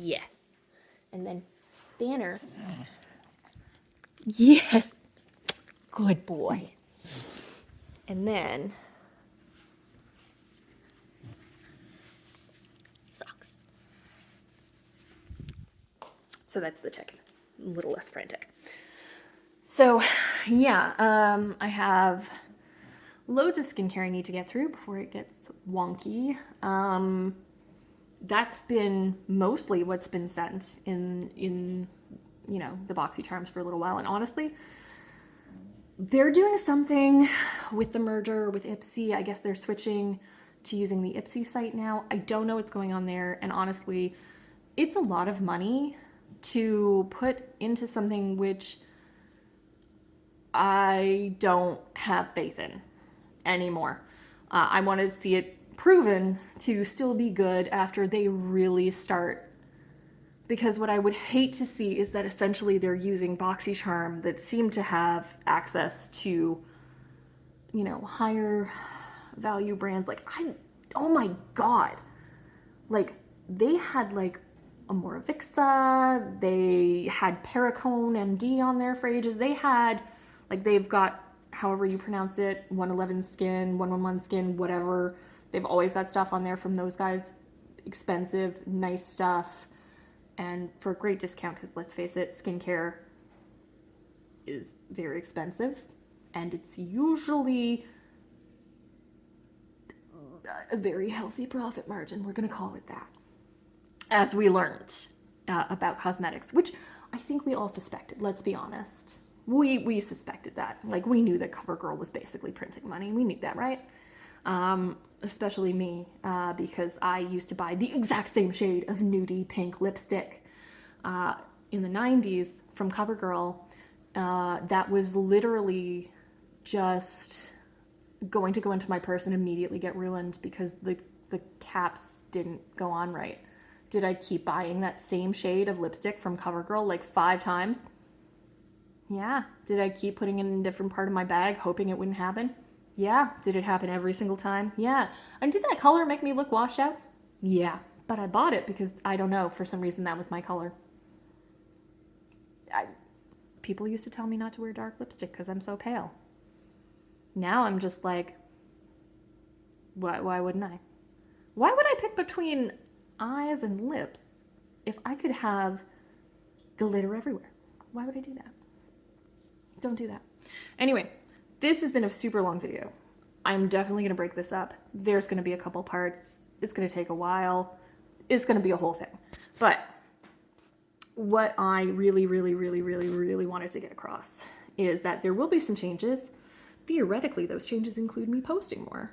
Yes. And then Banner. Yes. Good boy. And then Socks. So that's the chicken. A little less frantic. So, yeah, I have loads of skincare I need to get through before it gets wonky. That's been mostly what's been sent in the BoxyCharms for a little while. And honestly, they're doing something with the merger with Ipsy. I guess they're switching to using the Ipsy site now. I don't know what's going on there. And honestly, it's a lot of money to put into something which I don't have faith in anymore. I want to see it proven to still be good after they really start. Because what I would hate to see is that essentially they're using BoxyCharm that seem to have access to, higher value brands. Oh my God. Like, they had a Moravixa, they had Perricone MD on there for ages. They had, they've got, however you pronounce it, 111 Skin, 111 Skin, whatever. They've always got stuff on there from those guys. Expensive, nice stuff. And for a great discount, because let's face it, skincare is very expensive. And it's usually a very healthy profit margin. We're going to call it that. As we learned about cosmetics, which I think we all suspected, let's be honest. We suspected that. We knew that CoverGirl was basically printing money. We knew that, right? Especially me, because I used to buy the exact same shade of nudie pink lipstick in the 90s from CoverGirl. That was literally just going to go into my purse and immediately get ruined because the caps didn't go on right. Did I keep buying that same shade of lipstick from CoverGirl 5 times? Yeah. Did I keep putting it in a different part of my bag, hoping it wouldn't happen? Yeah. Did it happen every single time? Yeah. And did that color make me look washed out? Yeah. But I bought it because, I don't know, for some reason that was my color. People used to tell me not to wear dark lipstick because I'm so pale. Now I'm just like, why wouldn't I? Why would I pick between eyes and lips if I could have glitter everywhere? Why would I do that? Don't do that. Anyway, this has been a super long video. I'm definitely going to break this up. There's going to be a couple parts. It's going to take a while. It's going to be a whole thing. But what I really, really, really, really, really wanted to get across is that there will be some changes. Theoretically, those changes include me posting more.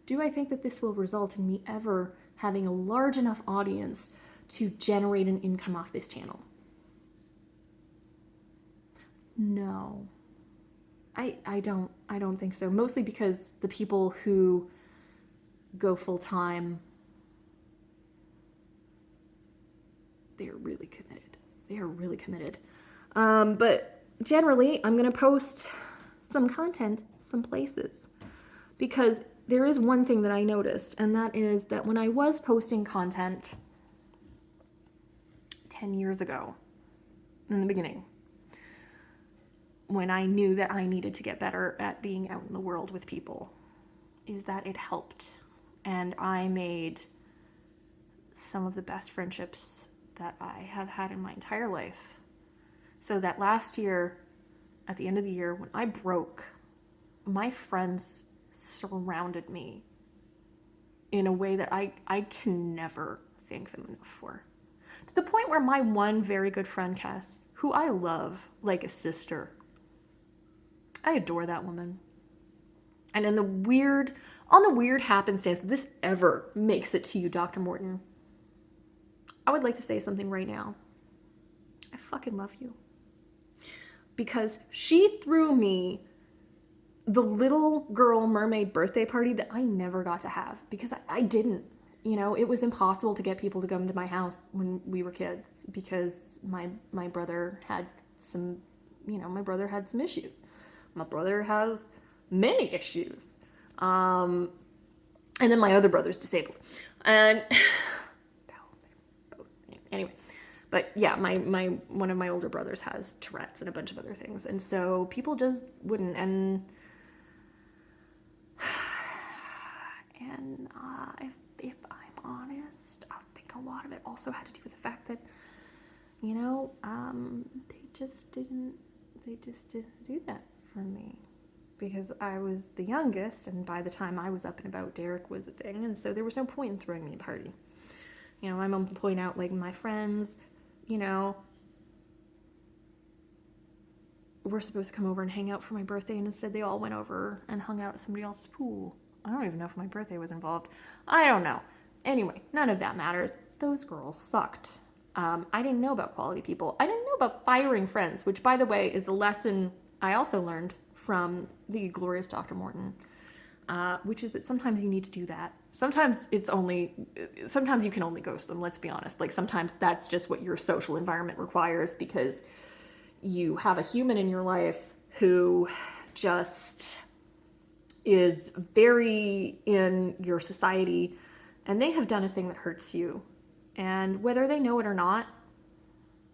Do I think that this will result in me ever having a large enough audience to generate an income off this channel? No. I don't think so. Mostly because the people who go full time, they are really committed. They are really committed. But generally, I'm going to post some content some places because there is one thing that I noticed, and that is that when I was posting content 10 years ago, in the beginning, when I knew that I needed to get better at being out in the world with people, is that it helped. And I made some of the best friendships that I have had in my entire life. So that last year, at the end of the year, when I broke, my friends surrounded me in a way that I can never thank them enough for. To the point where my one very good friend, Cass, who I love like a sister, I adore that woman. And on the weird happenstance that this ever makes it to you, Dr. Morton, I would like to say something right now. I fucking love you. Because she threw me the little girl mermaid birthday party that I never got to have because I didn't. It was impossible to get people to come to my house when we were kids because my brother had some issues. My brother has many issues. And then my other brother's disabled. And Anyway, but yeah, my one of my older brothers has Tourette's and a bunch of other things, and so people just wouldn't. And if I'm honest, I think a lot of it also had to do with the fact that, they just didn't do that for me, because I was the youngest, and by the time I was up and about, Derek was a thing, and so there was no point in throwing me a party. My mom would point out, like, my friends, were supposed to come over and hang out for my birthday, and instead they all went over and hung out at somebody else's pool. I don't even know if my birthday was involved. I don't know. Anyway, none of that matters. Those girls sucked. I didn't know about quality people. I didn't know about firing friends, which, by the way, is a lesson I also learned from the glorious Dr. Morton, which is that sometimes you need to do that. Sometimes you can only ghost them, let's be honest. Like, sometimes that's just what your social environment requires, because you have a human in your life who just is very in your society, and they have done a thing that hurts you. And whether they know it or not,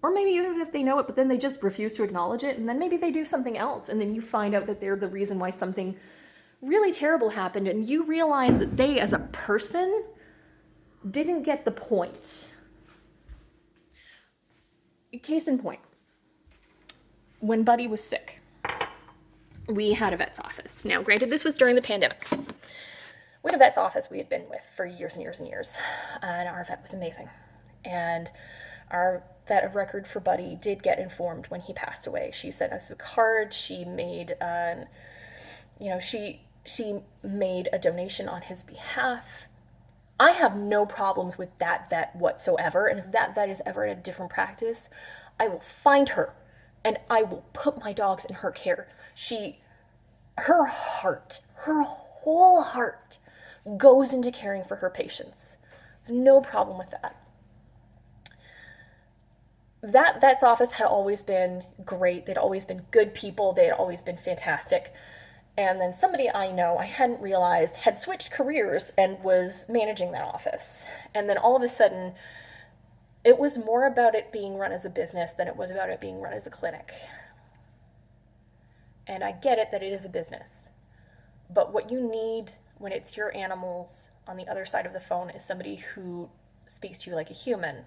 or maybe even if they know it, but then they just refuse to acknowledge it, and then maybe they do something else, and then you find out that they're the reason why something really terrible happened, and you realize that they, as a person, didn't get the point. Case in point, when Buddy was sick, we had a vet's office. Now, granted, this was during the pandemic. We had a vet's office we had been with for years and years and years, and our vet was amazing. And our vet of record for Buddy did get informed when he passed away. She sent us a card. She made she made a donation on his behalf. I have no problems with that vet whatsoever, and if that vet is ever at a different practice, I will find her and I will put my dogs in her care. Her whole heart goes into caring for her patients. No problem with that. That vet's office had always been great. They'd always been good people. They had always been fantastic. And then somebody I know, I hadn't realized, had switched careers and was managing that office. And then all of a sudden, it was more about it being run as a business than it was about it being run as a clinic. And I get it that it is a business. But what you need when it's your animals on the other side of the phone is somebody who speaks to you like a human.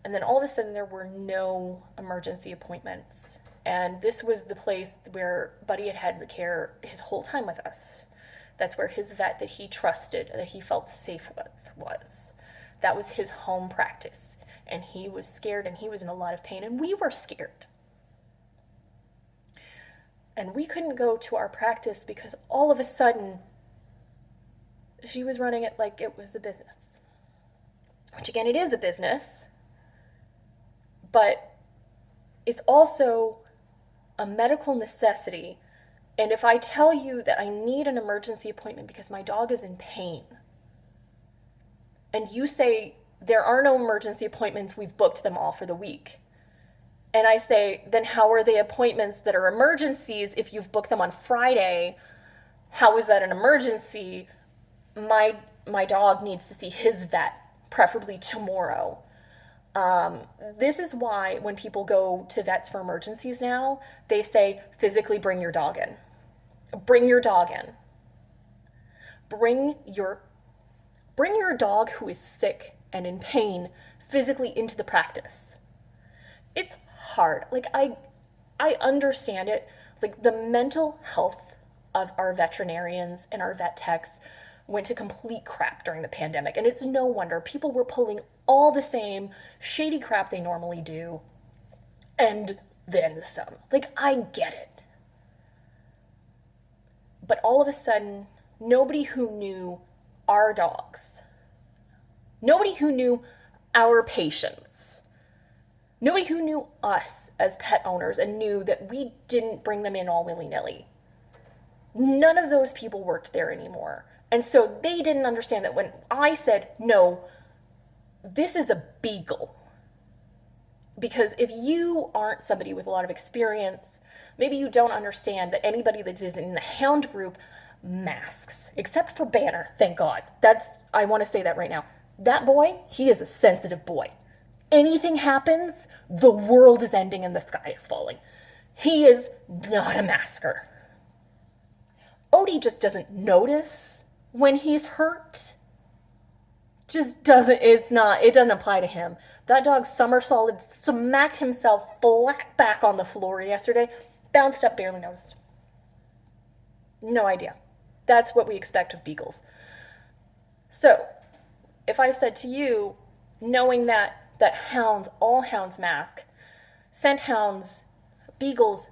And then all of a sudden there were no emergency appointments. And this was the place where Buddy had the care his whole time with us. That's where his vet that he trusted, that he felt safe with, was. That was his home practice. And he was scared, and he was in a lot of pain, and we were scared. And we couldn't go to our practice because all of a sudden she was running it like it was a business. Which, again, it is a business, but it's also a medical necessity. And if I tell you that I need an emergency appointment because my dog is in pain, and you say there are no emergency appointments, we've booked them all for the week, and I say, then how are they appointments that are emergencies if you've booked them on Friday? How is that an emergency? My dog needs to see his vet, preferably tomorrow. This is why when people go to vets for emergencies now, they say, physically bring your dog in. Bring your dog in. Bring your dog who is sick and in pain physically into the practice. It's hard. Like, I understand it. Like, the mental health of our veterinarians and our vet techs went to complete crap during the pandemic. And it's no wonder. People were pulling all the same shady crap they normally do, and then some. Like, I get it. But all of a sudden, nobody who knew our dogs, nobody who knew our patients, nobody who knew us as pet owners and knew that we didn't bring them in all willy-nilly, none of those people worked there anymore. And so they didn't understand that when I said, no, this is a beagle. Because if you aren't somebody with a lot of experience, maybe you don't understand that anybody that is in the hound group masks, except for Banner, thank God. I want to say that right now. That boy, he is a sensitive boy. anything happens, the world is ending and the sky is falling. He is not a masker. Odie just doesn't notice when he's hurt. Just doesn't, it doesn't apply to him. That dog somersaulted, smacked himself flat back on the floor yesterday, bounced up, barely noticed. No idea. That's what we expect of beagles. So, if I said to you, knowing that hounds, all hounds mask, scent hounds, beagles,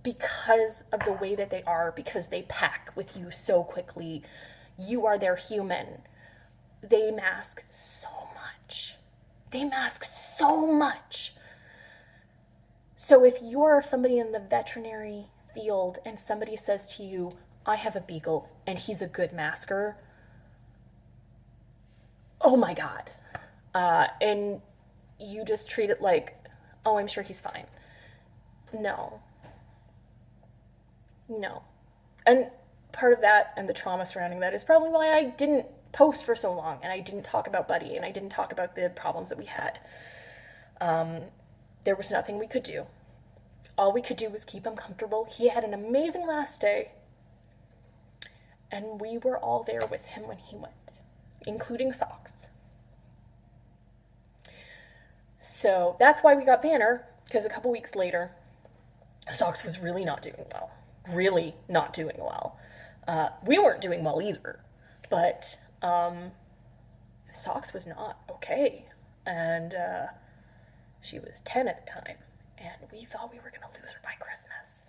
because of the way that they are, because they pack with you so quickly, you are their human. They mask so much. They mask so much. So if you are somebody in the veterinary field and somebody says to you, I have a beagle and he's a good masker, oh my God. And you just treat it like, oh, I'm sure he's fine. No. No. And part of that and the trauma surrounding that is probably why I didn't post for so long and I didn't talk about Buddy and I didn't talk about the problems that we had. There was nothing we could do. All we could do was keep him comfortable. He had an amazing last day. And we were all there with him when he went, including Socks. So that's why we got Banner, because a couple weeks later, Socks was really not doing well. Really not doing well. We weren't doing well either, but Socks was not okay. And she was 10 at the time, and we thought we were going to lose her by Christmas.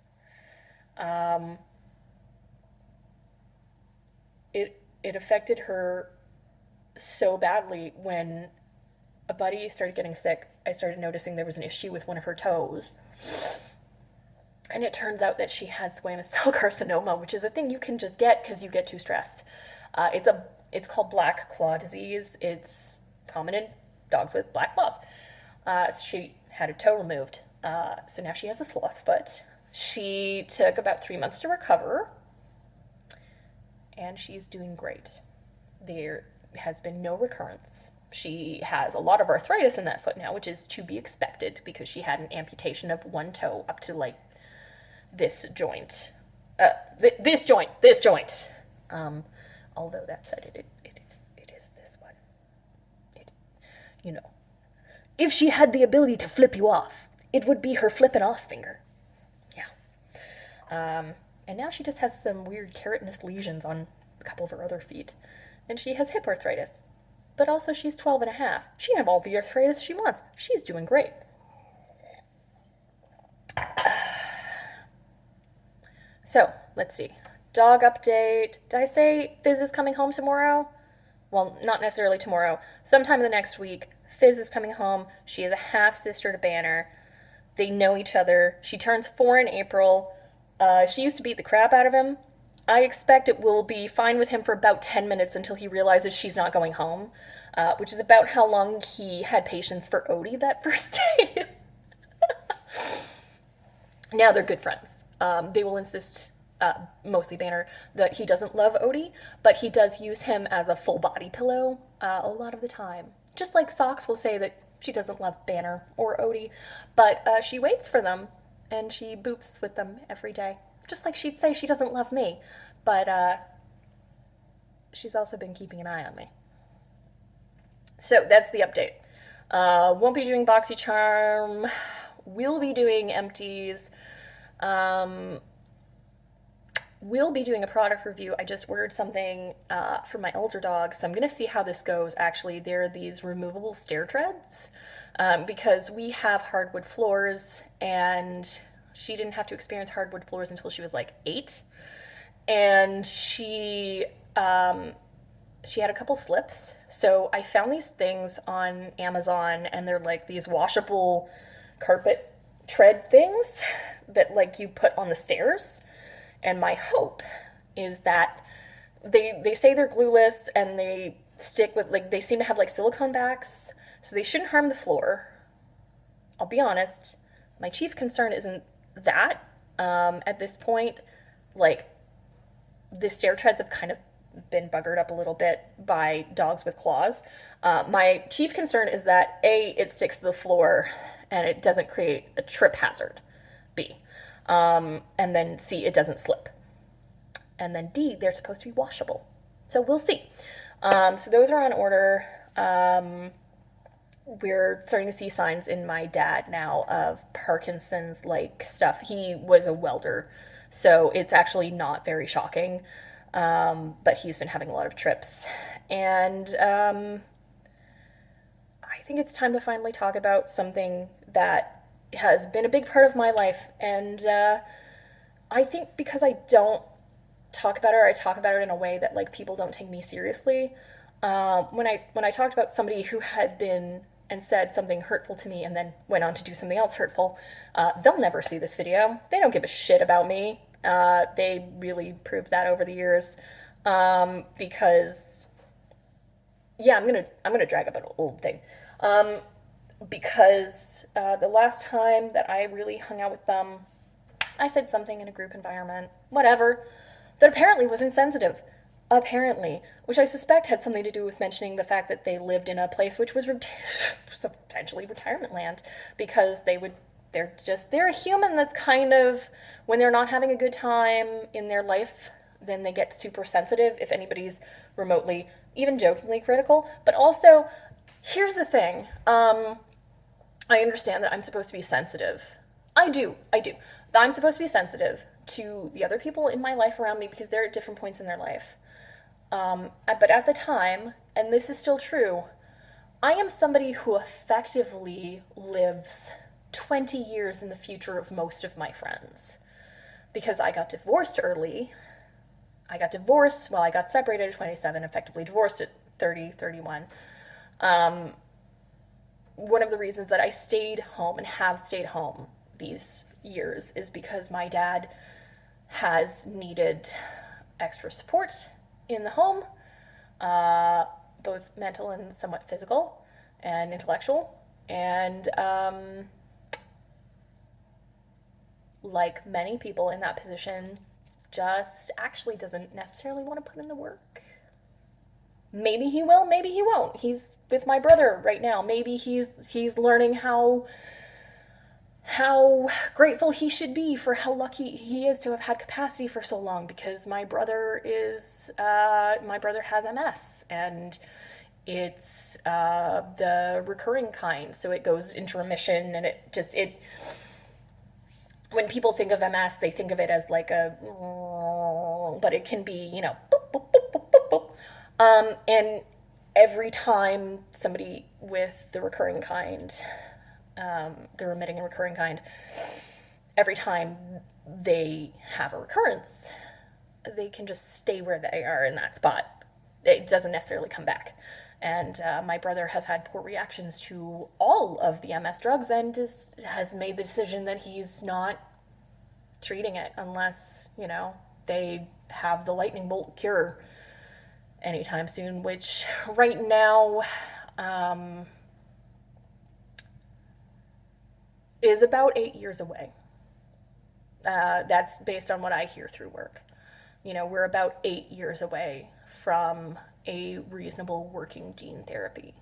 It affected her so badly when a buddy started getting sick. I started noticing there was an issue with one of her toes. And it turns out that she had squamous cell carcinoma, which is a thing you can just get because you get too stressed. It's called black claw disease. It's common in dogs with black claws. She had a toe removed, so now she has a sloth foot. She took about 3 months to recover, and she's doing great. There has been no recurrence. She has a lot of arthritis in that foot now, which is to be expected because she had an amputation of one toe up to like this joint. This joint. Although that said, it is this one. You know, if she had the ability to flip you off, it would be her flipping off finger. Yeah. And now she just has some weird keratinous lesions on a couple of her other feet. And she has hip arthritis. But also she's 12 and a half. She can have all the arthritis she wants. She's doing great. So, let's see. Dog update. Did I say Fizz is coming home tomorrow? Well, not necessarily tomorrow. Sometime in the next week, Fizz is coming home. She is a half-sister to Banner. They know each other. She turns 4 in April. She used to beat the crap out of him. I expect it will be fine with him for about 10 minutes until he realizes she's not going home, which is about how long he had patience for Odie that first day. Now they're good friends. They will insist, mostly Banner, that he doesn't love Odie, but he does use him as a full body pillow a lot of the time. Just like Socks will say that she doesn't love Banner or Odie, but she waits for them and she boops with them every day. Just like she'd say she doesn't love me, but she's also been keeping an eye on me. So that's the update. Won't be doing BoxyCharm. Will be doing empties. Will be doing a product review. I just ordered something for my older dog, so I'm going to see how this goes. Actually, they're these removable stair treads because we have hardwood floors, and she didn't have to experience hardwood floors until she was like 8. And she had a couple slips. So I found these things on Amazon, and they're like these washable carpet tread things that like you put on the stairs. And my hope is that they say they're glueless and they stick with, like, they seem to have like silicone backs, so they shouldn't harm the floor. I'll be honest, my chief concern isn't that. At this point, like, the stair treads have kind of been buggered up a little bit by dogs with claws. My chief concern is that A, it sticks to the floor and it doesn't create a trip hazard. B, and then C, it doesn't slip. And then D, they're supposed to be washable. So we'll see. So those are on order. We're starting to see signs in my dad now of Parkinson's like stuff. He was a welder, so it's actually not very shocking. But he's been having a lot of trips. And I think it's time to finally talk about something that has been a big part of my life. And I think because I don't talk about it, or I talk about it in a way that like people don't take me seriously. When I talked about somebody who had been and said something hurtful to me and then went on to do something else hurtful, they'll never see this video. They don't give a shit about me. They really proved that over the years, because yeah, I'm gonna drag up an old thing, because the last time that I really hung out with them, I said something in a group environment, whatever, that apparently was insensitive. Apparently, which I suspect had something to do with mentioning the fact that they lived in a place which was potentially retirement land, because they're a human that's kind of, when they're not having a good time in their life, then they get super sensitive if anybody's remotely, even jokingly critical. But also, here's the thing. I understand that I'm supposed to be sensitive. I do. I'm supposed to be sensitive to the other people in my life around me because they're at different points in their life. But at the time, and this is still true, I am somebody who effectively lives 20 years in the future of most of my friends. Because I got divorced early. I got separated at 27, effectively divorced at 30, 31. One of the reasons that I stayed home and have stayed home these years is because my dad has needed extra support in the home, both mental and somewhat physical and intellectual. And like many people in that position, just actually doesn't necessarily want to put in the work. Maybe he will, maybe he won't. He's with my brother right now. Maybe he's learning how grateful he should be for how lucky he is to have had capacity for so long, because my brother has MS, and it's the recurring kind, so it goes into remission, and it when people think of MS, they think of it as like but it can be, boop, boop, boop, boop, boop, boop. And every time somebody with the recurring kind, the remitting and recurring kind, every time they have a recurrence, they can just stay where they are in that spot. It doesn't necessarily come back. And my brother has had poor reactions to all of the MS drugs, and has made the decision that he's not treating it unless, they have the lightning bolt cure anytime soon, which right now is about 8 years away. That's based on what I hear through work. We're about 8 years away from a reasonable working gene therapy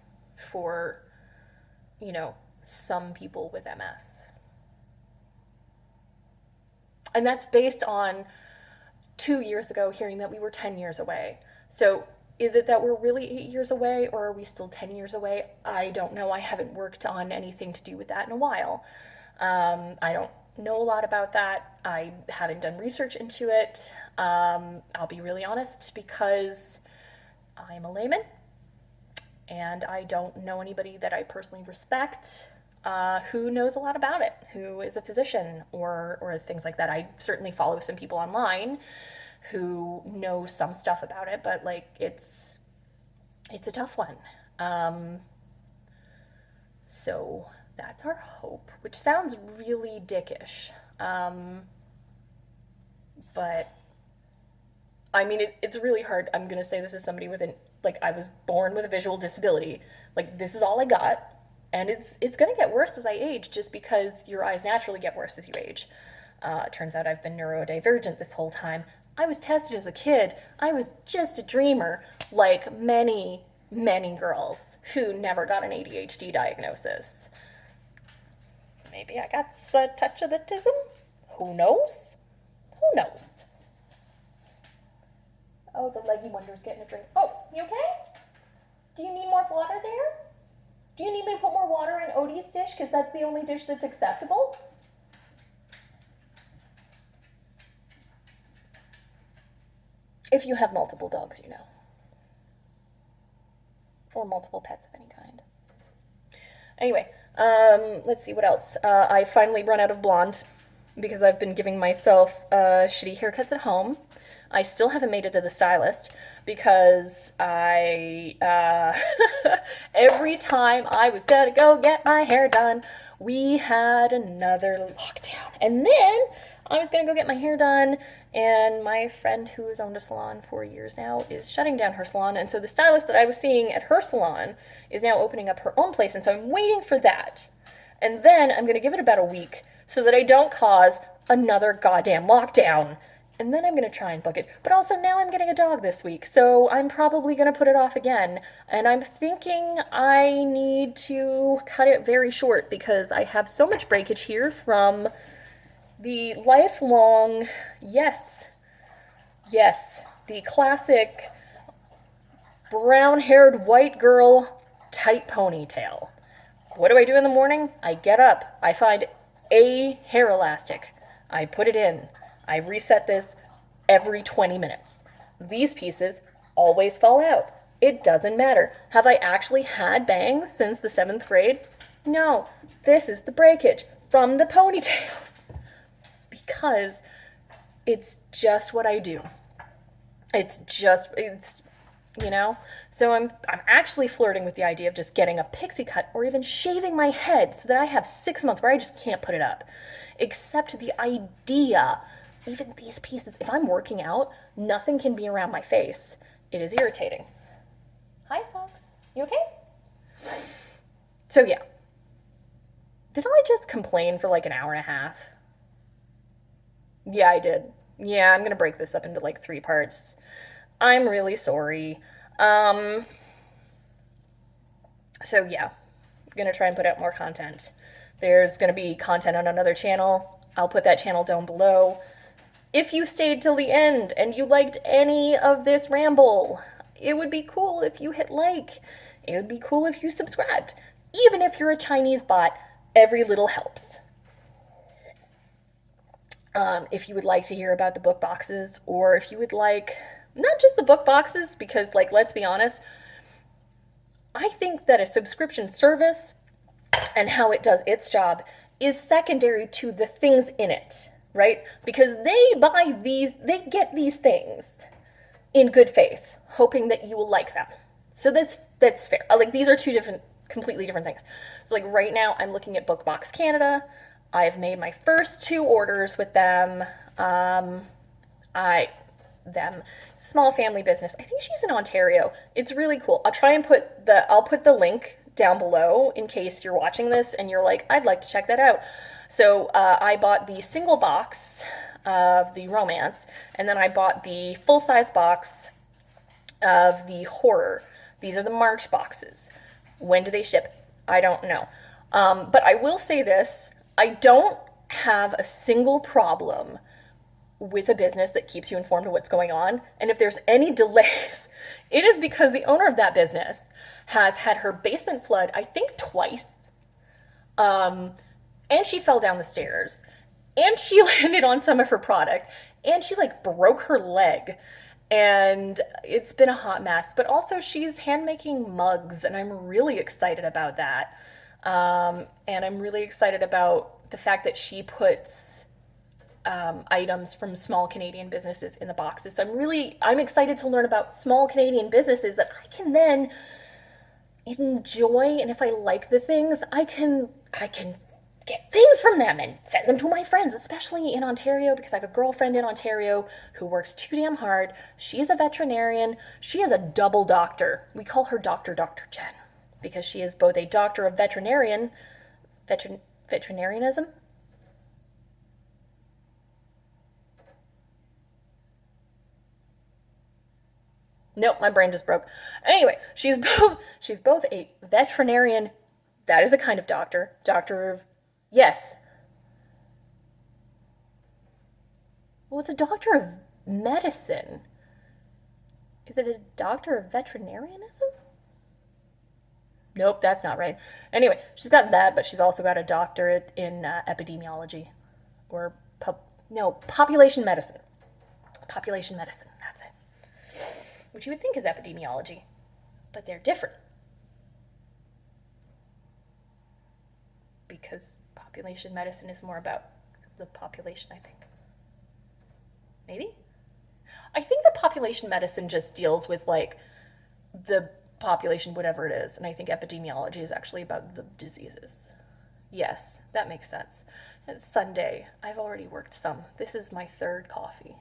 for, some people with MS. And that's based on 2 years ago hearing that we were 10 years away. So is it that we're really 8 years away, or are we still 10 years away? I don't know. I haven't worked on anything to do with that in a while. I don't know a lot about that. I haven't done research into it. I'll be really honest, because I'm a layman and I don't know anybody that I personally respect who knows a lot about it, who is a physician or things like that. I certainly follow some people online who know some stuff about it, but like it's a tough one. So that's our hope, which sounds really dickish. But I mean, it's really hard. I'm gonna say this as somebody with I was born with a visual disability. Like, this is all I got, and it's gonna get worse as I age, just because your eyes naturally get worse as you age. It turns out I've been neurodivergent this whole time. I was tested as a kid. I was just a dreamer, like many, many girls who never got an ADHD diagnosis. Maybe I got a touch of autism? Who knows? Who knows? Oh, the leggy wonder's getting a drink. Oh, you okay? Do you need more water there? Do you need me to put more water in Odie's dish because that's the only dish that's acceptable? If you have multiple dogs, you know. Or multiple pets of any kind. Anyway, let's see what else. I finally run out of blonde because I've been giving myself shitty haircuts at home. I still haven't made it to the stylist because every time I was gonna go get my hair done, we had another lockdown. And then I was gonna go get my hair done, and my friend who has owned a salon for years now is shutting down her salon. And so the stylist that I was seeing at her salon is now opening up her own place. And so I'm waiting for that. And then I'm gonna give it about a week so that I don't cause another goddamn lockdown. And then I'm going to try and book it. But also now I'm getting a dog this week, so I'm probably going to put it off again. And I'm thinking I need to cut it very short because I have so much breakage here from the lifelong, yes, the classic brown-haired white girl tight ponytail. What do I do in the morning? I get up, I find a hair elastic, I put it in. I reset this every 20 minutes. These pieces always fall out. It doesn't matter. Have I actually had bangs since the 7th grade? No. This is the breakage from the ponytails. Because it's just what I do. It's you know? So I'm actually flirting with the idea of just getting a pixie cut or even shaving my head so that I have 6 months where I just can't put it up. Except the idea, even these pieces, if I'm working out, nothing can be around my face. It is irritating. Hi, Fox. You okay? So yeah. Did I just complain for like an hour and a half? Yeah, I did. Yeah, I'm gonna break this up into like 3 parts. I'm really sorry. So yeah, I'm gonna try and put out more content. There's gonna be content on another channel. I'll put that channel down below. If you stayed till the end and you liked any of this ramble, it would be cool if you hit like. It would be cool if you subscribed. Even if you're a Chinese bot, every little helps. If you would like to hear about the book boxes, or if you would like, not just the book boxes, because like, let's be honest, I think that a subscription service and how it does its job is secondary to the things in it. Right? Because they get these things in good faith, hoping that you will like them. So that's fair. Like, these are 2 completely different things. So like right now I'm looking at BookBox Canada. I've made my first 2 orders with them. Small family business. I think she's in Ontario. It's really cool. I'll put the link down below in case you're watching this and you're like, I'd like to check that out. So I bought the single box of the romance, and then I bought the full-size box of the horror. These are the March boxes. When do they ship? I don't know. But I will say this, I don't have a single problem with a business that keeps you informed of what's going on. And if there's any delays, it is because the owner of that business has had her basement flood, I think twice. And she fell down the stairs, and she landed on some of her product, and she like broke her leg, and it's been a hot mess. But also she's hand making mugs, and I'm really excited about that. And I'm really excited about the fact that she puts items from small Canadian businesses in the boxes. So I'm excited to learn about small Canadian businesses that I can then enjoy, and if I like the things, I can get things from them and send them to my friends, especially in Ontario, because I have a girlfriend in Ontario who works too damn hard. She's a veterinarian. She is a double doctor. We call her Dr. Jen because she is both a doctor of veterinarianism. Nope, my brain just broke. Anyway, she's both a veterinarian. That is a kind of doctor. Doctor of, yes. Well, it's a doctor of medicine. Is it a doctor of veterinarianism? Nope, that's not right. Anyway, she's got that, but she's also got a doctorate in epidemiology, or no, population medicine. Population medicine, that's it. Which you would think is epidemiology, but they're different. Because population medicine is more about the population, I think. Maybe? I think that population medicine just deals with like the population, whatever it is, and I think epidemiology is actually about the diseases. Yes, that makes sense. It's Sunday. I've already worked some. This is my third coffee.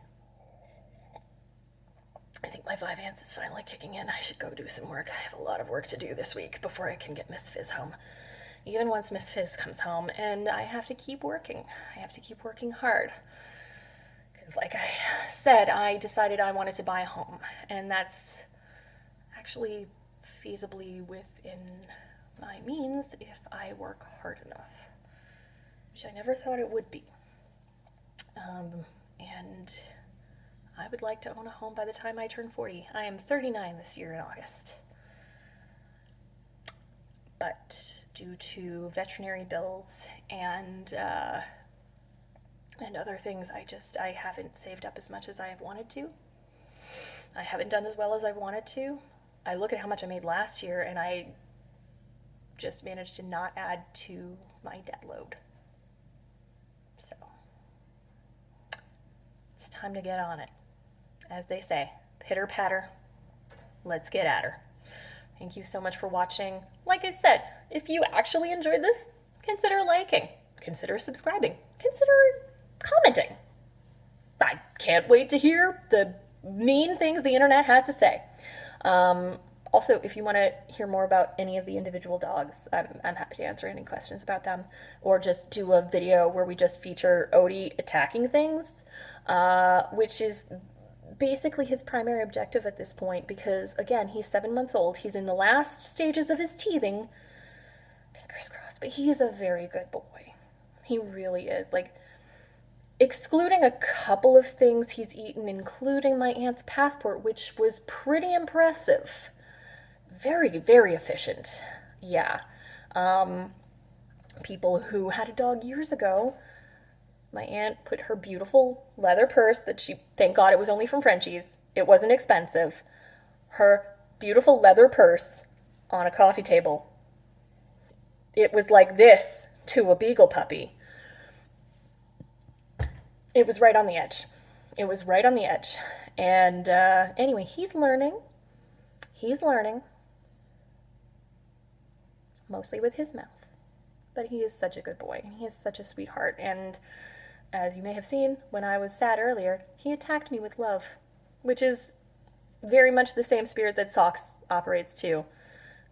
I think my Vyvanse is finally kicking in. I should go do some work. I have a lot of work to do this week before I can get Miss Fizz home. Even once Miss Fizz comes home, and I have to keep working. I have to keep working hard. Because, like I said, I decided I wanted to buy a home, and that's actually feasibly within my means if I work hard enough, which I never thought it would be. And I would like to own a home by the time I turn 40. I am 39 this year in August. But due to veterinary bills and other things, I haven't saved up as much as I have wanted to. I haven't done as well as I wanted to. I look at how much I made last year, and I just managed to not add to my debt load. So it's time to get on it. As they say, pitter patter, let's get at her. Thank you so much for watching. Like I said, if you actually enjoyed this, consider liking, consider subscribing, consider commenting. I can't wait to hear the mean things the internet has to say. Also, if you want to hear more about any of the individual dogs, I'm happy to answer any questions about them, or just do a video where we just feature Odie attacking things, which is basically his primary objective at this point, because again, he's 7 months old. He's in the last stages of his teething. Fingers crossed, but he is a very good boy. He really is. Like, excluding a couple of things he's eaten, including my aunt's passport, which was pretty impressive. Very, very efficient. Yeah. People who had a dog years ago, my aunt put her beautiful leather purse that she, thank God it was only from Frenchie's, it wasn't expensive, her beautiful leather purse on a coffee table. It was like this to a beagle puppy. It was right on the edge. It was right on the edge. And anyway, he's learning. He's learning. Mostly with his mouth. But he is such a good boy, and he is such a sweetheart. And as you may have seen, when I was sad earlier, he attacked me with love, which is very much the same spirit that Socks operates too.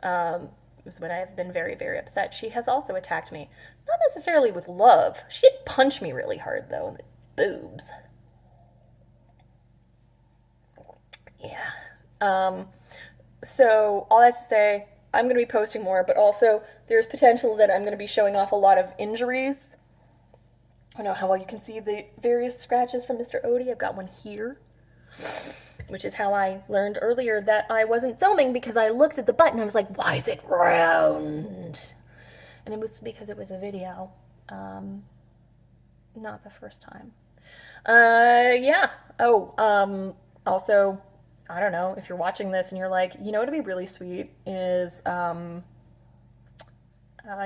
Was when I have been very, very upset. She has also attacked me. Not necessarily with love. She did punch me really hard, though, in the boobs. Yeah. So, all that to say, I'm going to be posting more, but also there's potential that I'm going to be showing off a lot of injuries. I don't know how well you can see the various scratches from Mr. Odie. I've got one here, which is how I learned earlier that I wasn't filming, because I looked at the button and I was like, why is it round? And it was because it was a video. Not the first time. Yeah. Oh, also, I don't know, if you're watching this and you're like, you know what'd be really sweet is,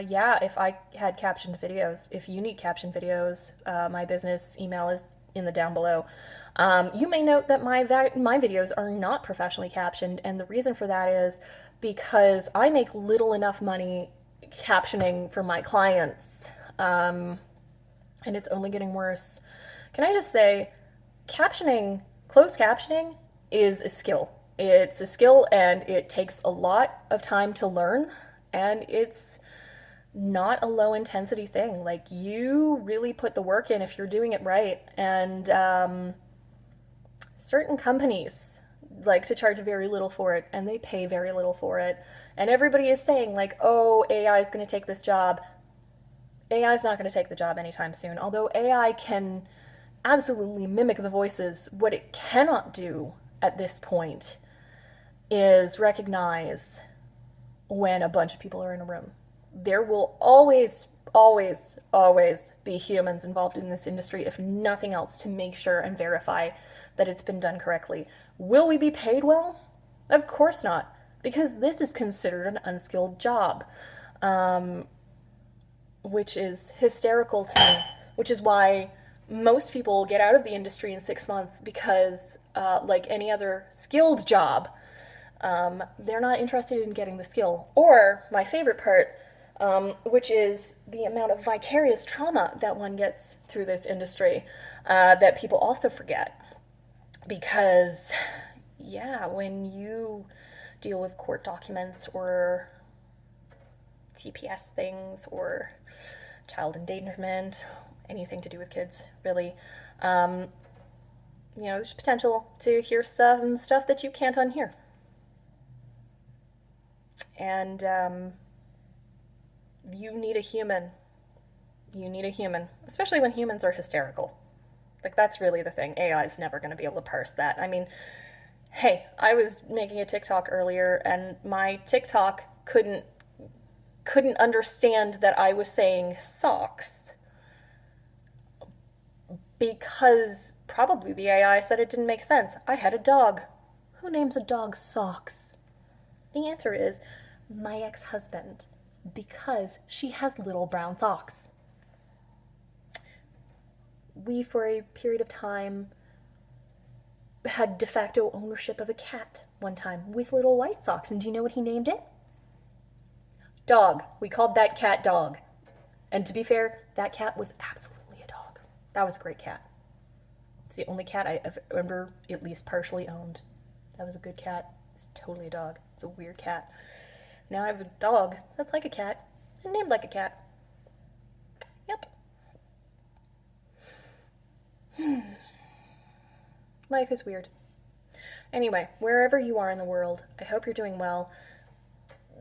yeah, if I had captioned videos. If you need captioned videos, my business email is in the down below. You may note that my videos are not professionally captioned, and the reason for that is because I make little enough money captioning for my clients, and it's only getting worse. Can I just say, captioning, closed captioning, is a skill. It's a skill, and it takes a lot of time to learn, and it's not a low intensity thing. Like, you really put the work in if you're doing it right. And certain companies like to charge very little for it, and they pay very little for it. And everybody is saying, like, oh, AI is going to take this job. AI is not going to take the job anytime soon. Although AI can absolutely mimic the voices, what it cannot do at this point is recognize when a bunch of people are in a room. There will always, always, always be humans involved in this industry, if nothing else, to make sure and verify that it's been done correctly. Will we be paid well? Of course not, because this is considered an unskilled job, which is hysterical to me, which is why most people get out of the industry in 6 months because, like any other skilled job, they're not interested in getting the skill. Or my favorite part, which is the amount of vicarious trauma that one gets through this industry, that people also forget. Because, yeah, when you deal with court documents or TPS things or child endangerment, anything to do with kids, really, there's potential to hear stuff that you can't unhear. And you need a human. You need a human, especially when humans are hysterical. Like, that's really the thing. AI is never going to be able to parse that. I mean, hey, I was making a TikTok earlier, and my TikTok couldn't understand that I was saying socks because probably the AI said it didn't make sense. I had a dog. Who names a dog Socks? The answer is my ex-husband, because she has little brown socks. We, for a period of time, had de facto ownership of a cat one time with little white socks, and do you know what he named it? Dog. We called that cat Dog. And to be fair, that cat was absolutely a dog. That was a great cat. It's the only cat I've ever at least partially owned. That was a good cat. It's totally a dog. It's a weird cat. Now I have a dog that's like a cat and named like a cat. Yep. Life is weird. Anyway, wherever you are in the world, I hope you're doing well.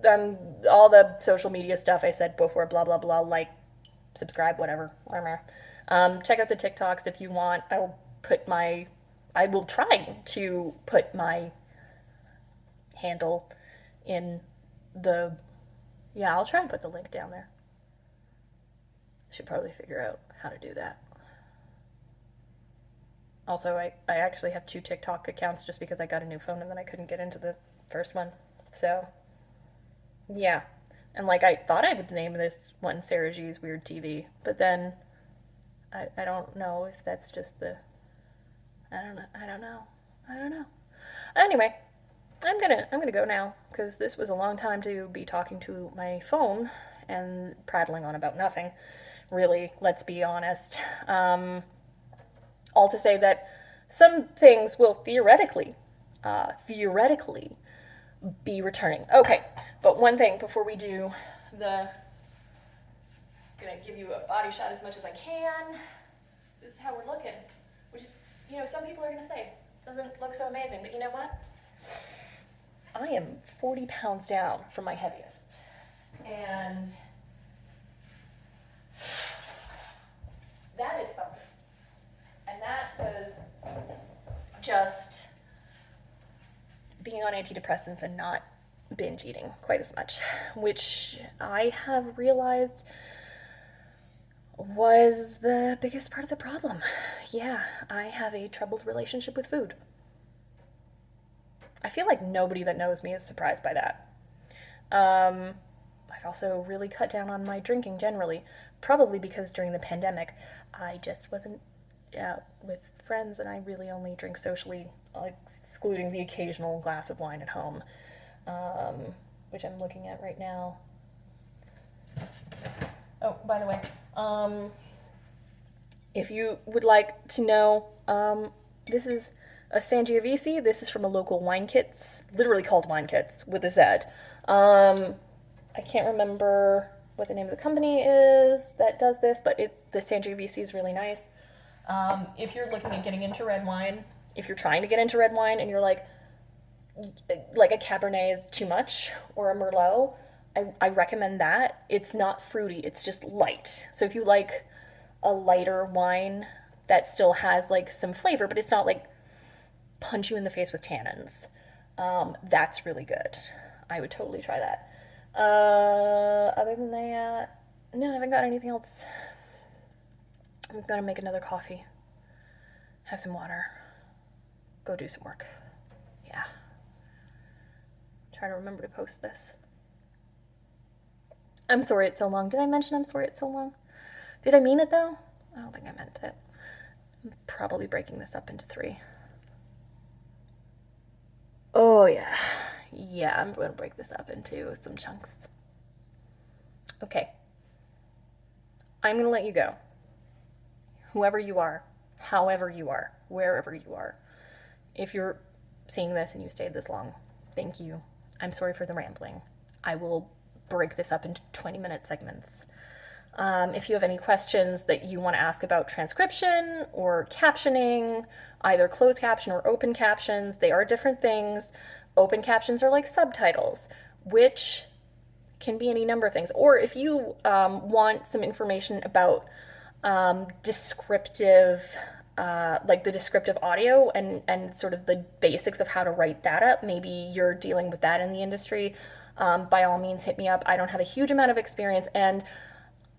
All the social media stuff I said before, blah, blah, blah, like, subscribe, whatever. Check out the TikToks if you want. I will try to put my handle in I'll try and put the link down there. Should probably figure out how to do that. Also, I actually have 2 TikTok accounts just because I got a new phone and then I couldn't get into the first one. So, yeah. And like, I thought I would name this one Sarah G's Weird TV, but then I don't know if that's just I don't know. Anyway, I'm gonna go now because this was a long time to be talking to my phone and prattling on about nothing. Really, let's be honest. All to say that some things will theoretically be returning. Okay, but one thing before we do I'm gonna give you a body shot as much as I can. This is how we're looking, which, some people are gonna say doesn't look so amazing, but you know what? I am 40 pounds down from my heaviest, and that is something. And that was just being on antidepressants and not binge eating quite as much, which I have realized was the biggest part of the problem. Yeah, I have a troubled relationship with food. I feel like nobody that knows me is surprised by that. I've also really cut down on my drinking generally, probably because during the pandemic, I just wasn't out with friends and I really only drink socially, excluding the occasional glass of wine at home, which I'm looking at right now. Oh, by the way, if you would like to know, this is a Sangiovese. This is from a local wine kits, literally called Wine Kits with a Z. I can't remember what the name of the company is that does this, but the Sangiovese is really nice. If you're looking at getting into red wine, if you're trying to get into red wine and you're like, like a Cabernet is too much or a Merlot, I recommend that. It's not fruity, it's just light. So if you like a lighter wine that still has like some flavor, but it's not like punch you in the face with tannins, that's really good. I would totally try that. Other than that, no, I haven't got anything else. I'm gonna make another coffee, have some water, go do some work. Yeah. Try to remember to post this. I'm sorry it's so long. Did I mention I'm sorry it's so long? Did I mean it though? I don't think I meant it. I'm probably breaking this up into 3. Oh, yeah. Yeah, I'm going to break this up into some chunks. Okay. I'm going to let you go. Whoever you are, however you are, wherever you are. If you're seeing this and you stayed this long, thank you. I'm sorry for the rambling. I will break this up into 20-minute segments. If you have any questions that you want to ask about transcription or captioning, either closed caption or open captions, they are different things. Open captions are like subtitles, which can be any number of things. Or if you want some information about descriptive, like the descriptive audio and sort of the basics of how to write that up, maybe you're dealing with that in the industry, by all means hit me up. I don't have a huge amount of experience, and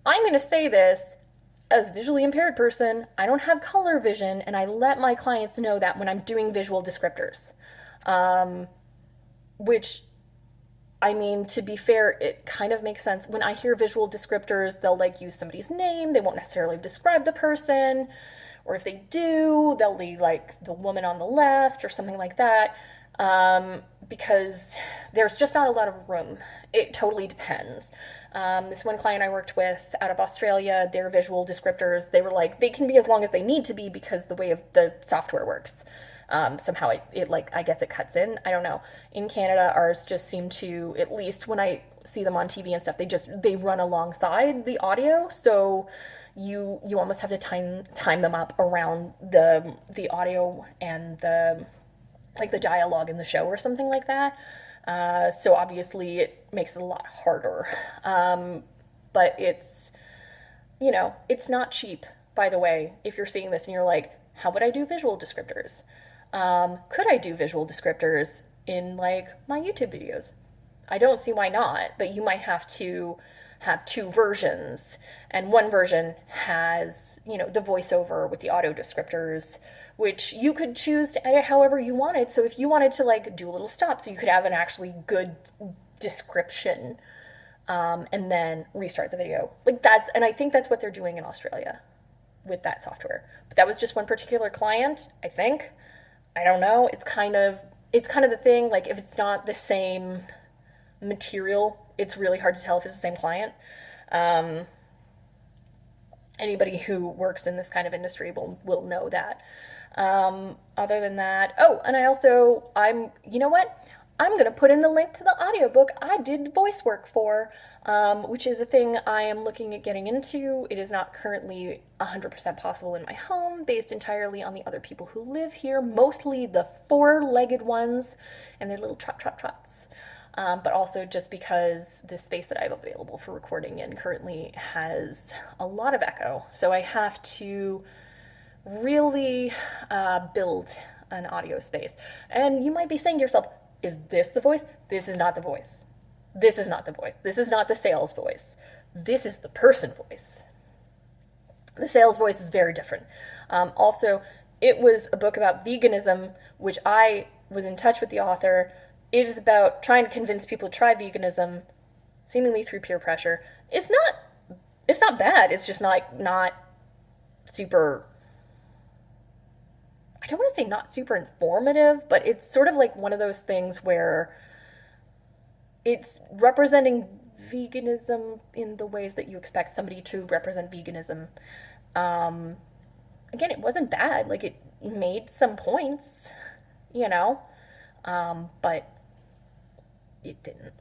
I'm going to say this as a visually impaired person, I don't have color vision, and I let my clients know that when I'm doing visual descriptors. Which, I mean, to be fair, it kind of makes sense. When I hear visual descriptors, they'll like use somebody's name, they won't necessarily describe the person, or if they do, they'll leave like the woman on the left or something like that. Because there's just not a lot of room. It totally depends. This one client I worked with out of Australia, their visual descriptors, they were like, they can be as long as they need to be because the way of the software works. Somehow it like, I guess it cuts in. I don't know. In Canada, ours just seem to, at least when I see them on TV and stuff, they run alongside the audio. So you almost have to time them up around the audio and the dialogue in the show or something like that. So obviously it makes it a lot harder. But it's, it's not cheap, by the way, if you're seeing this and you're like, how would I do visual descriptors? Could I do visual descriptors in like my YouTube videos? I don't see why not, but you might have to have 2 versions, and one version has, the voiceover with the audio descriptors, which you could choose to edit however you wanted. So if you wanted to like do a little stop so you could have an actually good description, and then restart the video. And I think that's what they're doing in Australia with that software. But that was just one particular client, I think. I don't know. It's kind of the thing, like if it's not the same material, it's really hard to tell if it's the same client. Anybody who works in this kind of industry will know that. Other than that, you know what? I'm going to put in the link to the audiobook I did voice work for, which is a thing I am looking at getting into. It is not currently 100% possible in my home, based entirely on the other people who live here, mostly the 4-legged ones and their little trots. But also just because the space that I have available for recording in currently has a lot of echo. So I have to really build an audio space. And you might be saying to yourself, is this the voice? This is not the voice. This is not the voice. This is not the sales voice. This is the person voice. The sales voice is very different. Also, it was a book about veganism, which I was in touch with the author. It is about trying to convince people to try veganism, seemingly through peer pressure. It's not bad. It's just not super, I don't want to say not super informative, but it's sort of like one of those things where it's representing veganism in the ways that you expect somebody to represent veganism. Again, it wasn't bad. Like, it made some points, but it didn't.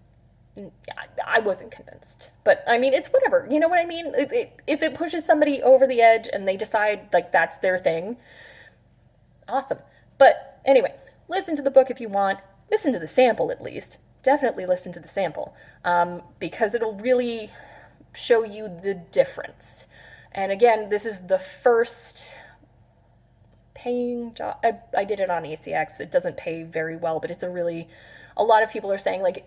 I wasn't convinced. But, I mean, it's whatever. You know what I mean? If it pushes somebody over the edge and they decide, like, that's their thing, awesome. But, anyway, listen to the book if you want. listen to the sample at least. Definitely listen to the sample, because it'll really show you the difference. And again, this is the first paying job. I did it on ACX. It doesn't pay very well, but it's a lot of people are saying like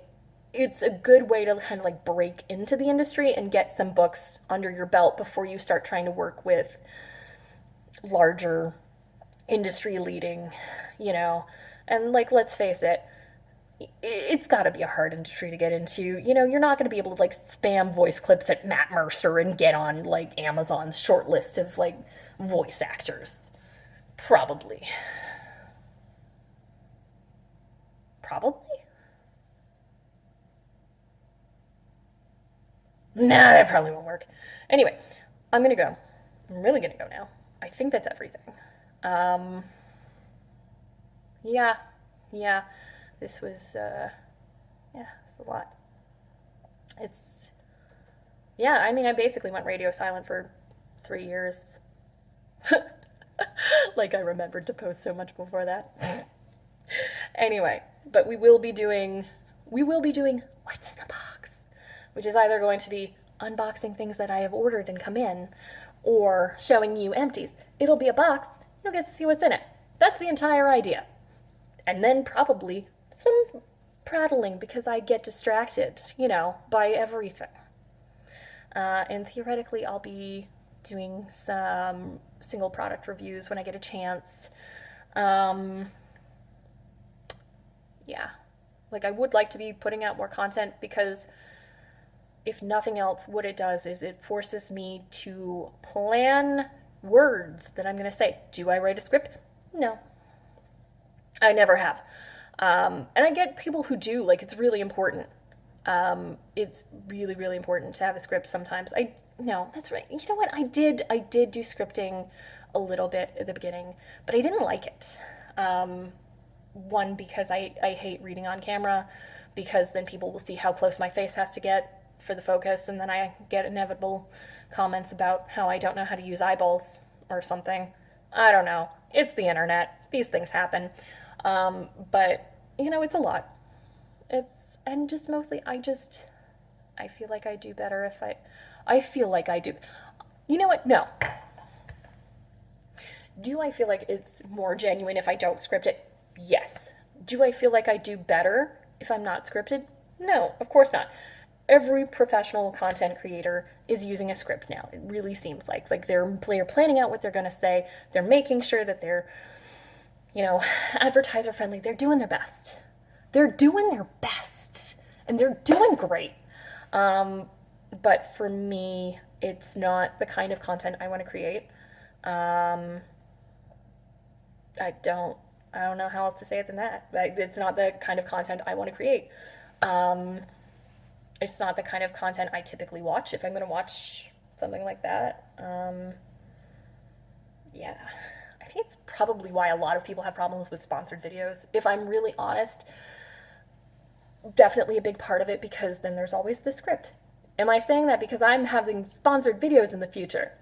it's a good way to kind of like break into the industry and get some books under your belt before you start trying to work with larger industry leading, you know. And like, let's face it, it's got to be a hard industry to get into. You know, you're not going to be able to like spam voice clips at Matt Mercer and get on like Amazon's short list of like voice actors. Probably. Probably? Nah, that probably won't work. Anyway, I'm gonna go. I'm really gonna go now. I think that's everything. Um, yeah, yeah. This was, yeah, it's a lot. It's, yeah, I mean, I basically went radio silent for 3 years. Like, I remembered to post so much before that. Anyway, but we will be doing What's in the Box, which is either going to be unboxing things that I have ordered and come in, or showing you empties. It'll be a box, you'll get to see what's in it. That's the entire idea. And then probably some prattling because I get distracted, you know, by everything. And theoretically, I'll be doing some single product reviews when I get a chance. Um, yeah. Like, I would like to be putting out more content because, if nothing else, what it does is it forces me to plan words that I'm going to say. Do I write a script? No, I never have. And I get people who do, like, it's really important. It's really, really important to have a script sometimes. No, that's right. You know what? I did do scripting a little bit at the beginning, but I didn't like it. One, because I hate reading on camera, because then people will see how close my face has to get for the focus, and then I get inevitable comments about how I don't know how to use eyeballs or something. I don't know. It's the internet. These things happen. But, you know, it's a lot. And just mostly, I feel like I do better if I feel like I do. You know what? No. Do I feel like it's more genuine if I don't script it? Yes. Do I feel like I do better if I'm not scripted? No, of course not. Every professional content creator is using a script now. It really seems like they're planning out what they're going to say. They're making sure that they're, you know, advertiser friendly. They're doing their best. They're doing their best, and they're doing great. But for me, it's not the kind of content I want to create. Um, I don't I don't know how else to say it than that. Like, it's not the kind of content I want to create. Um, it's not the kind of content I typically watch if I'm going to watch something like that. Yeah, I think it's probably why a lot of people have problems with sponsored videos. If I'm really honest, definitely a big part of it, because then there's always the script. Am I saying that because I'm having sponsored videos in the future?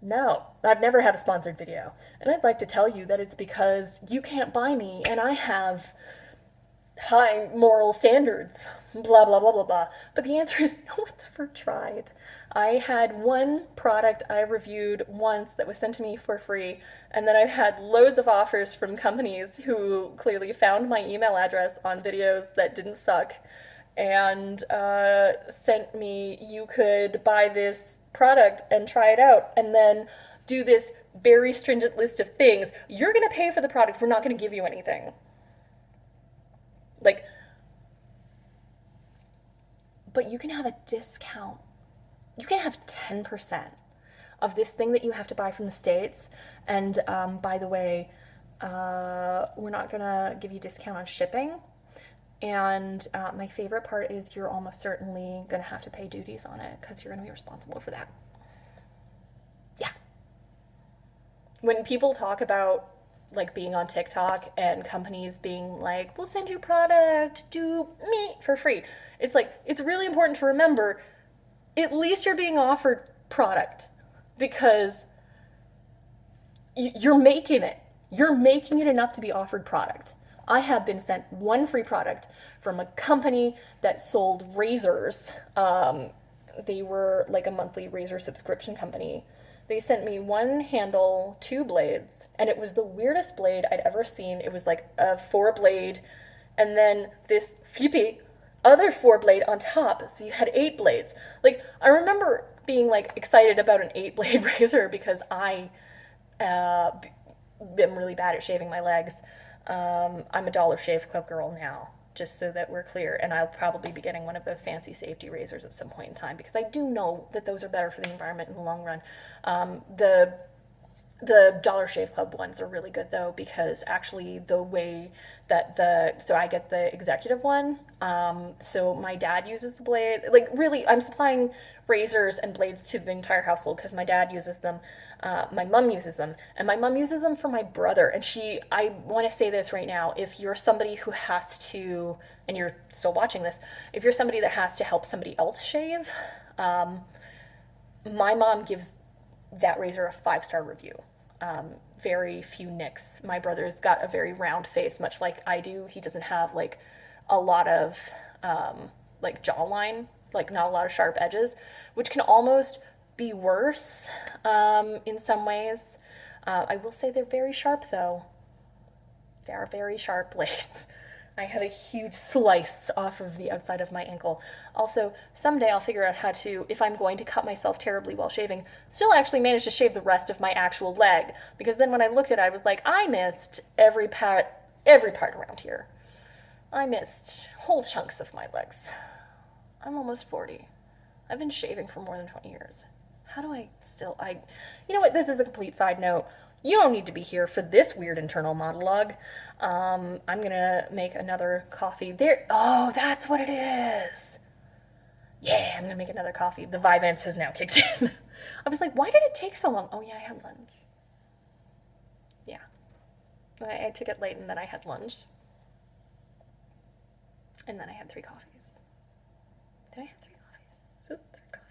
No, I've never had a sponsored video. And I'd like to tell you that it's because you can't buy me and I have high moral standards, blah, blah, blah, blah, blah. But the answer is no one's ever tried. I had one product I reviewed once that was sent to me for free, and then I've had loads of offers from companies who clearly found my email address on videos that didn't suck and sent me, you could buy this product and try it out, and then do this very stringent list of things. You're going to pay for the product, we're not going to give you anything. Like, but you can have a discount. You can have 10% of this thing that you have to buy from the States. And by the way, we're not going to give you discount on shipping. And my favorite part is you're almost certainly going to have to pay duties on it because you're going to be responsible for that. Yeah. When people talk about like being on TikTok and companies being like, we'll send you product, do me for free. It's like, it's really important to remember, at least you're being offered product, because you're making it. You're making it enough to be offered product. I have been sent one free product from a company that sold razors. They were like a monthly razor subscription company. They sent me one handle, two blades, and it was the weirdest blade I'd ever seen. It was like a four blade, and then this flippy other four blade on top. So you had eight blades. Like, I remember being like excited about an eight blade razor because I uh, am really bad at shaving my legs. I'm a Dollar Shave Club girl now, just so that we're clear. And I'll probably be getting one of those fancy safety razors at some point in time because I do know that those are better for the environment in the long run. The Dollar Shave Club ones are really good though because actually the way that so I get the executive one. So my dad uses the blade. Like really, I'm supplying razors and blades to the entire household because my dad uses them, my mom uses them, and my mom uses them for my brother. And I want to say this right now: if you're somebody who has to, and you're still watching this, if you're somebody that has to help somebody else shave, my mom gives that razor a 5-star review. Very few nicks. My brother's got a very round face, much like I do. He doesn't have like a lot of like jawline, like not a lot of sharp edges, which can almost be worse in some ways. I will say they're very sharp though. They are very sharp blades. I had a huge slice off of the outside of my ankle. Also, someday I'll figure out how to, if I'm going to cut myself terribly while shaving, still actually manage to shave the rest of my actual leg. Because then when I looked at it, I was like, I missed every part around here. I missed whole chunks of my legs. I'm almost 40. I've been shaving for more than 20 years. How do you know what, this is a complete side note. You don't need to be here for this weird internal monologue. I'm gonna make another coffee. There, oh, that's what it is. Yeah, I'm gonna make another coffee. The Vyvanse has now kicked in. I was like, why did it take so long? Oh yeah, I had lunch. Yeah, I took it late and then I had lunch. And then I had 3 coffees. Did I have 3 coffees? Is it 3rd coffee?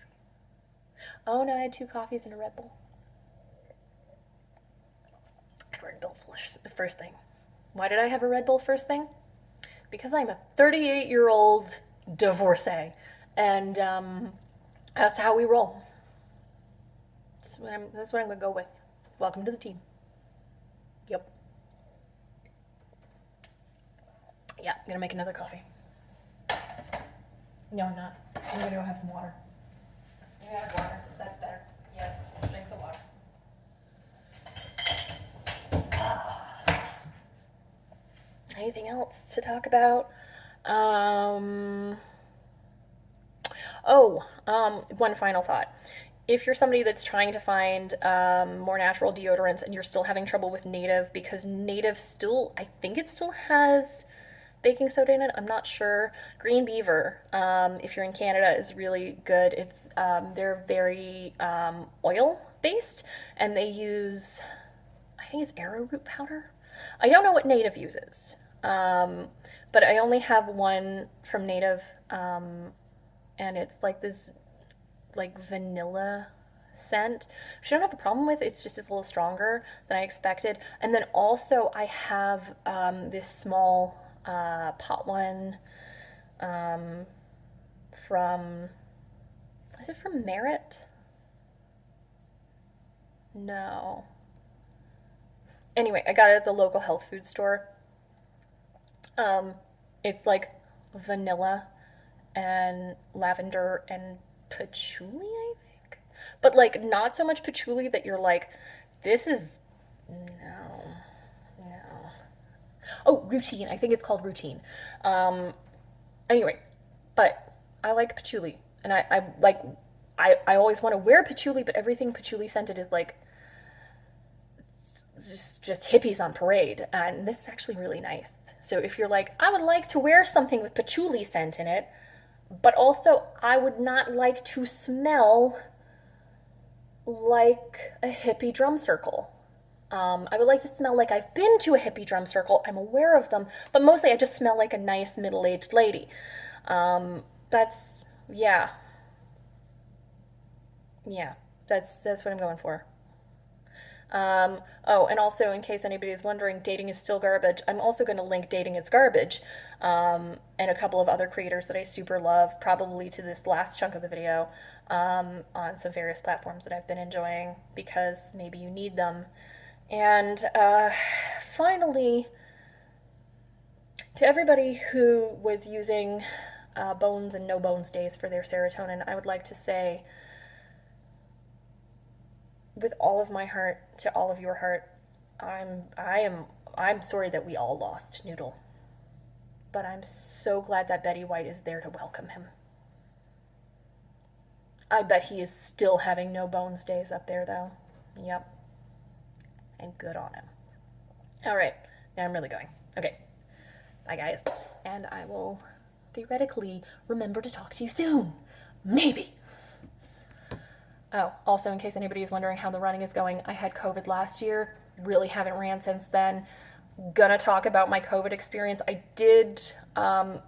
Oh no, I had 2 coffees and a Red Bull. Red Bull first thing. Why did I have a Red Bull first thing? Because I'm a 38-year-old divorcee, and that's how we roll. That's what I'm gonna go with. Welcome to the team. Yep. Yeah, I'm gonna make another coffee. No, I'm not. I'm gonna go have some water. I'm gonna have water. That's better. Yes, drink the water. Anything else to talk about? One final thought. If you're somebody that's trying to find more natural deodorants and you're still having trouble with Native, because Native still, I think it still has baking soda in it. I'm not sure. Green Beaver, if you're in Canada, is really good. They're very oil based, and they use, I think it's arrowroot powder. I don't know what Native uses, but I only have one from Native, and it's like this like vanilla scent, which I don't have a problem with. It's a little stronger than I expected. And then also I have this small pot one from, is it from Merit? No. Anyway, I got it at the local health food store. It's like vanilla and lavender and patchouli, I think. But like not so much patchouli that you're like, this is no, no. Oh, routine. I think it's called routine. Anyway, but I like patchouli, and I always want to wear patchouli, but everything patchouli scented is like just hippies on parade, and this is actually really nice. So if you're like, I would like to wear something with patchouli scent in it, but also I would not like to smell like a hippie drum circle. I would like to smell like I've been to a hippie drum circle. I'm aware of them, but mostly I just smell like a nice middle-aged lady. That's yeah, yeah. That's what I'm going for. Oh, and also, in case anybody is wondering, Dating is Still Garbage. I'm also going to link Dating is Garbage and a couple of other creators that I super love, probably to this last chunk of the video, on some various platforms that I've been enjoying because maybe you need them. And finally, to everybody who was using bones and no bones days for their serotonin, I would like to say, with all of my heart, to all of your heart, I'm sorry that we all lost Noodle. But I'm so glad that Betty White is there to welcome him. I bet he is still having no bones days up there though. Yep. And good on him. Alright, now I'm really going. Okay. Bye guys. And I will theoretically remember to talk to you soon. Maybe. Oh, also, in case anybody is wondering how the running is going, I had COVID last year. Really haven't ran since then. Gonna talk about my COVID experience. I did, I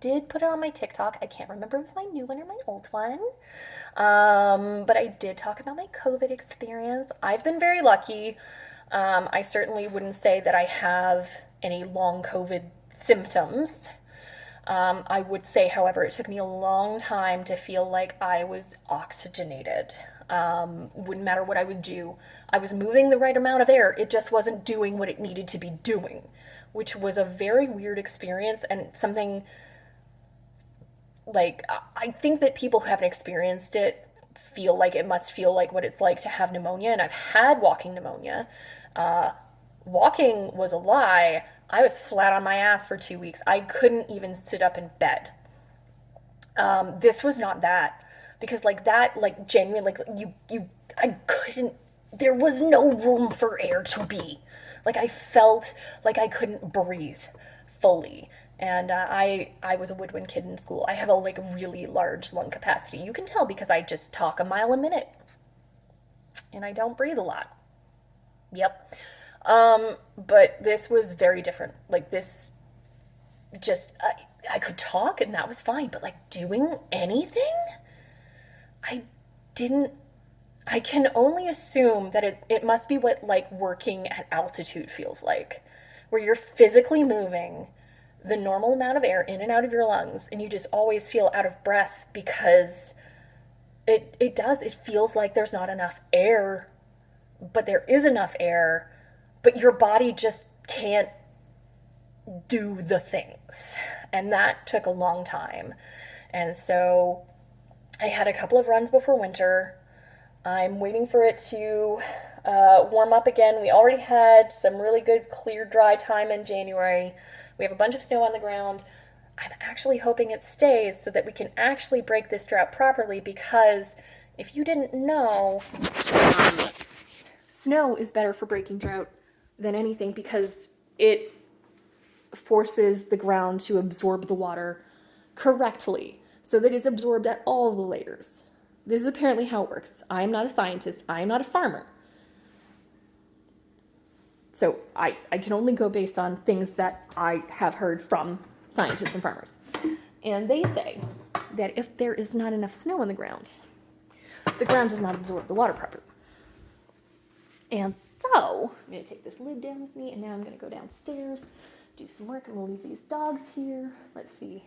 did put it on my TikTok. I can't remember if it was my new one or my old one. But I did talk about my COVID experience. I've been very lucky. I certainly wouldn't say that I have any long COVID symptoms. I would say, however, it took me a long time to feel like I was oxygenated. Wouldn't matter what I would do. I was moving the right amount of air. It just wasn't doing what it needed to be doing, which was a very weird experience and something like I think that people who haven't experienced it feel like it must feel like what it's like to have pneumonia. And I've had walking pneumonia. Walking was a lie. I was flat on my ass for 2 weeks. I couldn't even sit up in bed. This was not that because like that, like genuinely, like I couldn't. There was no room for air to be. Like I felt like I couldn't breathe fully. And I was a woodwind kid in school. I have a like really large lung capacity. You can tell because I just talk a mile a minute, and I don't breathe a lot. Yep. But this was very different. Like this just I could talk and that was fine, but like doing anything, I didn't. I can only assume that it must be what like working at altitude feels like, where you're physically moving the normal amount of air in and out of your lungs and you just always feel out of breath because it feels like there's not enough air, but there is enough air, but your body just can't do the things. And that took a long time. And so I had a couple of runs before winter. I'm waiting for it to warm up again. We already had some really good, clear, dry time in January. We have a bunch of snow on the ground. I'm actually hoping it stays so that we can actually break this drought properly because if you didn't know, snow is better for breaking drought than anything because it forces the ground to absorb the water correctly so that it's absorbed at all the layers. This is apparently how it works. I am not a scientist. I am not a farmer. So I can only go based on things that I have heard from scientists and farmers. And they say that if there is not enough snow on the ground does not absorb the water properly. And so I'm going to take this lid down with me, and now I'm going to go downstairs, do some work, and we'll leave these dogs here. Let's see.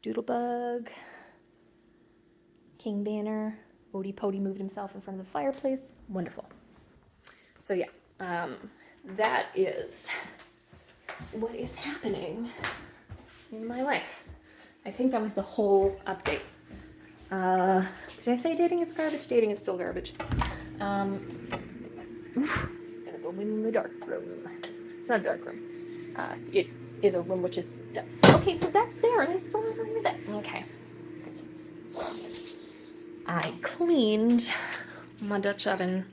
Doodlebug, King Banner, Odie Pody moved himself in front of the fireplace. Wonderful. So yeah, that is what is happening in my life. I think that was the whole update. Did I say dating is garbage? Dating is still garbage. Gonna go in the dark room. It's not a dark room. It is a room which is dark. Okay, so that's there, and I still haven't removed that. Okay. I cleaned my Dutch oven.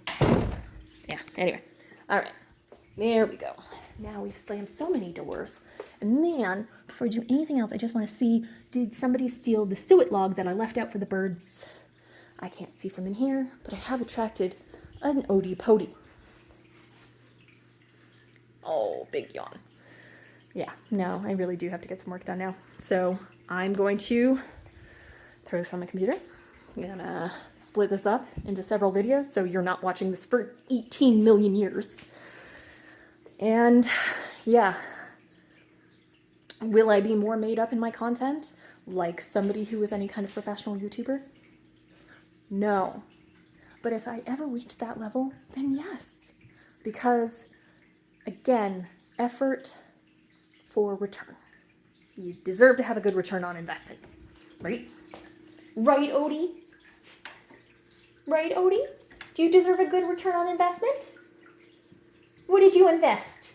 Yeah, anyway. Alright. There we go. Now we've slammed so many doors. And man, before I do anything else, I just want to see, did somebody steal the suet log that I left out for the birds? I can't see from in here, but I have attracted an Odie Pody. Oh, big yawn. Yeah, no, I really do have to get some work done now. So I'm going to throw this on my computer. I'm gonna split this up into several videos so you're not watching this for 18 million years. And yeah, will I be more made up in my content like somebody who is any kind of professional YouTuber? No. But if I ever reach that level, then yes. Because, again, effort for return. You deserve to have a good return on investment, right? Right, Odie? Right, Odie? Do you deserve a good return on investment? What did you invest?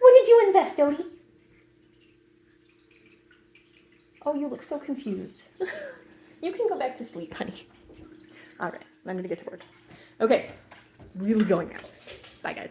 What did you invest, Odie? Oh, you look so confused. You can go back to sleep, honey. All right, I'm gonna get to work. Okay, really going now. Bye, guys.